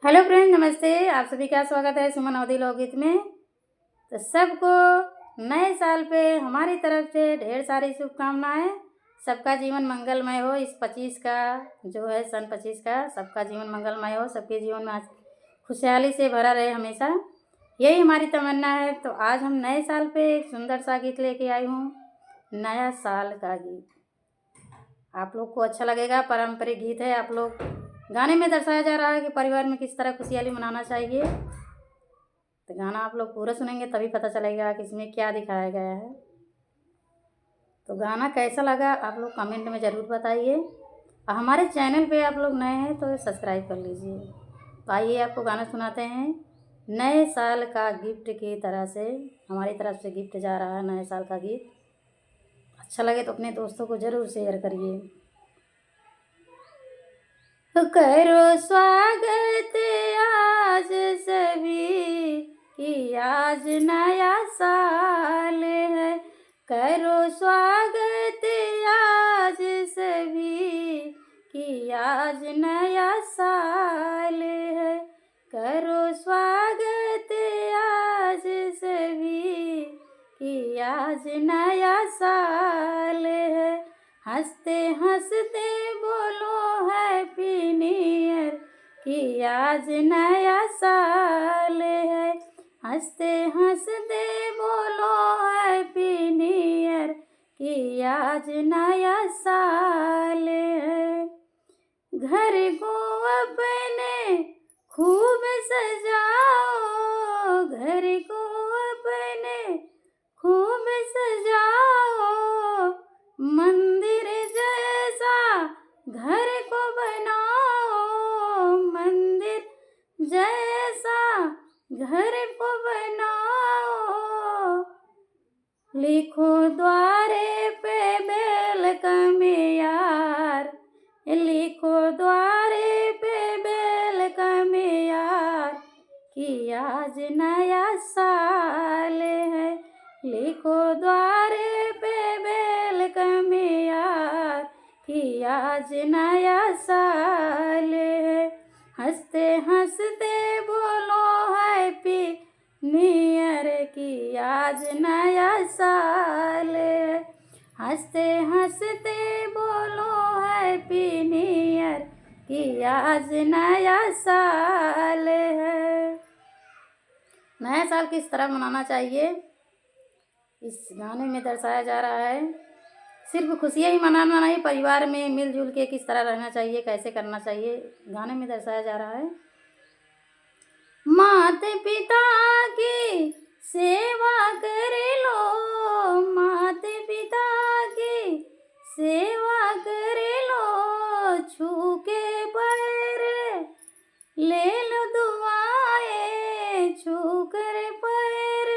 Hello friend, नमस्ते। आप सभी का स्वागत है सुमन अवधी लोकगीत में। तो सबको नए साल पे हमारी तरफ से ढेर सारी शुभकामनाएं। सबका जीवन मंगलमय हो। इस 25 का जो है सन 25 का सबका जीवन मंगलमय हो। सबके जीवन में आज खुशहाली से भरा रहे हमेशा, यही हमारी तमन्ना है। तो आज हम नए साल पे एक सुंदर सा गीत लेके आई हूँ, नया साल का गीत। आप लोग को अच्छा लगेगा। पारंपरिक गीत है। आप लोग गाने में दर्शाया जा रहा है कि परिवार में किस तरह खुशहाली मनाना चाहिए। तो गाना आप लोग पूरा सुनेंगे तभी पता चलेगा कि इसमें क्या दिखाया गया है। तो गाना कैसा लगा आप लोग कमेंट में ज़रूर बताइए। और हमारे चैनल पे आप लोग नए हैं तो सब्सक्राइब कर लीजिए। तो आइए आपको गाना सुनाते हैं। नए साल का गिफ्ट की तरह से हमारी तरफ से गिफ्ट जा रहा है नए साल का गीत। अच्छा लगे तो अपने दोस्तों को ज़रूर शेयर करिए। करो स्वागत आज सभी कि आज नया साल है। करो स्वागत आज सभी कि आज नया साल है। करो स्वागत आज सभी कि आज नया साल है। हंसते हंसते बोलो हैप्पी न्यू ईयर कि आज नया साल है। हंसते हंसते बोलो हैप्पी न्यू ईयर कि आज नया साल है। घर को अपने खूब सजाओ, घर को अपने खूब सजाओ। मंदिर जैसा घर को बनाओ, मंदिर जैसा घर को बनाओ। लिखो द्वारे पे वेलकम यार, लिखो द्वारे पे वेलकम यार कि आज नया साल है। लिखो द्वारे पे वेलकम यार कि आज नया साल है। हंसते हंसते बोलो हैप्पी न्यू ईयर कि आज नया साल है। हंसते हंसते बोलो हैप्पी न्यू ईयर कि आज नया साल है। नया साल किस तरह मनाना चाहिए इस गाने में दर्शाया जा रहा है। सिर्फ खुशियाँ ही मनाना नहीं, परिवार में मिलजुल के किस तरह रहना चाहिए, कैसे करना चाहिए, गाने में दर्शाया जा रहा है। माता पिता की सेवा कर लो, माता पिता की सेवा कर लो। छू के पैर ले लो दुआएं, छू कर पैर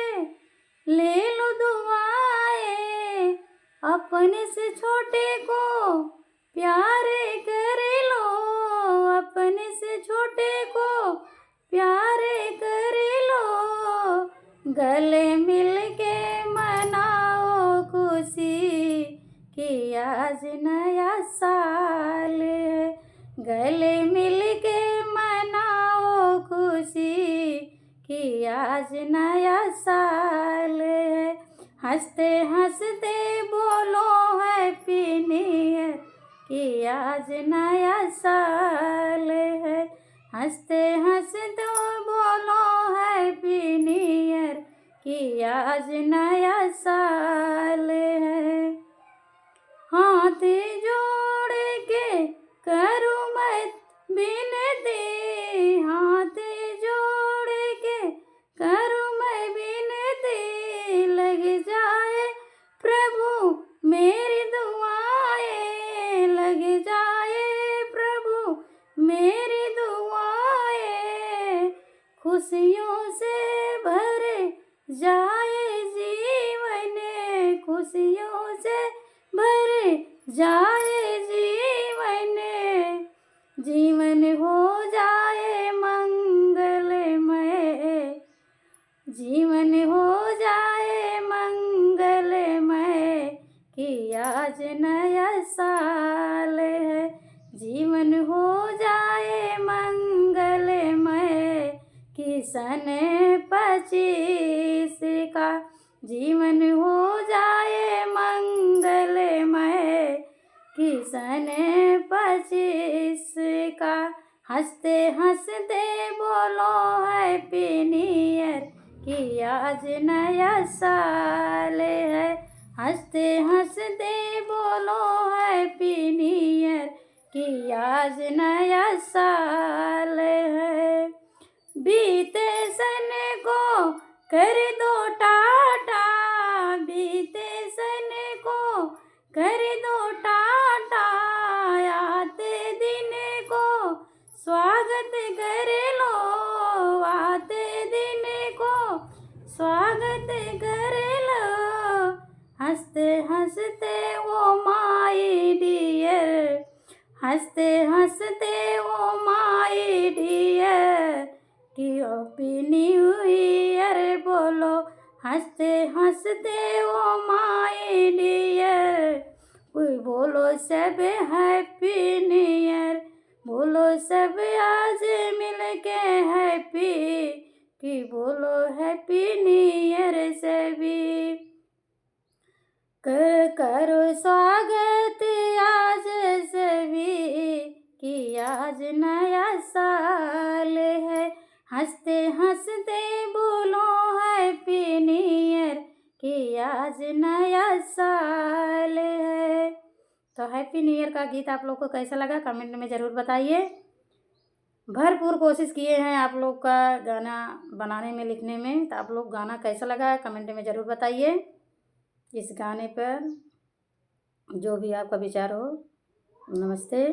ले लो दुआएं। अपने से छोटे को प्यारे कर लो, अपने से छोटे को प्यारे कर लो। गले मिल के मनाओ खुशी कि आज नया साल है। गले मिल के मनाओ खुशी कि आज नया साल है। हंसते हंसते बोलो हैप्पी न्यू ईयर कि आज नया साल है। हंसते हंसते बोलो हैप्पी न्यू ईयर कि आज नया साल है। हाथ जोड़ के करूँ मैं विनती, हाथ जोड़ के करूँ मैं विनती। लग जाए प्रभु मेरी दुआएं, लग जाए प्रभु मेरी दुआएं। खुशियों से भरे जाए जीवन, खुशियों से भरे जाए जीवन। जीवन हो जाए मंगलमय, जीवन हो जाए मंगलमय कि आज नया साल है। जीवन हो जाए मंगलमय सन 25 का जीवन हो जाए मंगलमय, कि सन 25 का हंसते हंसते बोलो हैप्पी न्यू ईयर, कि आज नया साल है। हंसते हंसते बोलो हैप्पी न्यू ईयर, कि आज नया साल है। बीते सन को कर दो टाटा, बीते सन को कर दो टाटा, आते दिन को स्वागत कर लो, आते दिन को स्वागत कर लो। हंसते हंसते वो माय डियर, हंसते हंसते वो माय डियर, कि हैप्पी न्यू ईयर बोलो, हंसते हंसते वो माय डियर। कोई बोलो सब हैप्पी न्यू ईयर, बोलो सब आज मिल के हैप्पी, कि बोलो हैप्पी न्यू ईयर सभी। करो स्वागत आज सभी, कि आज नया साल है। हंसते हंसते बोलो हैप्पी न्यू ईयर, कि आज नया साल है। तो हैप्पी न्यू ईयर का गीत आप लोग को कैसा लगा कमेंट में ज़रूर बताइए। भरपूर कोशिश किए हैं आप लोग का गाना बनाने में, लिखने में, तो आप लोग गाना कैसा लगा कमेंट में ज़रूर बताइए। इस गाने पर जो भी आपका विचार हो। नमस्ते।